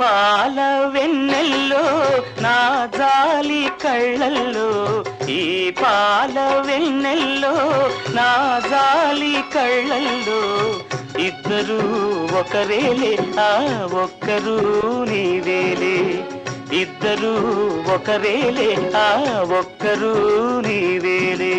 పాల వెన్నెల్లో నా జాలి కళ్ళల్లో ఈ పాల వెన్నెల్లో నా జాలి కళ్ళల్లో ఇద్దరు ఒకరేలే ఆ ఒక్కరు నీవేలే ఇద్దరు ఒకరేలే ఆ ఒక్కరు నీవేలే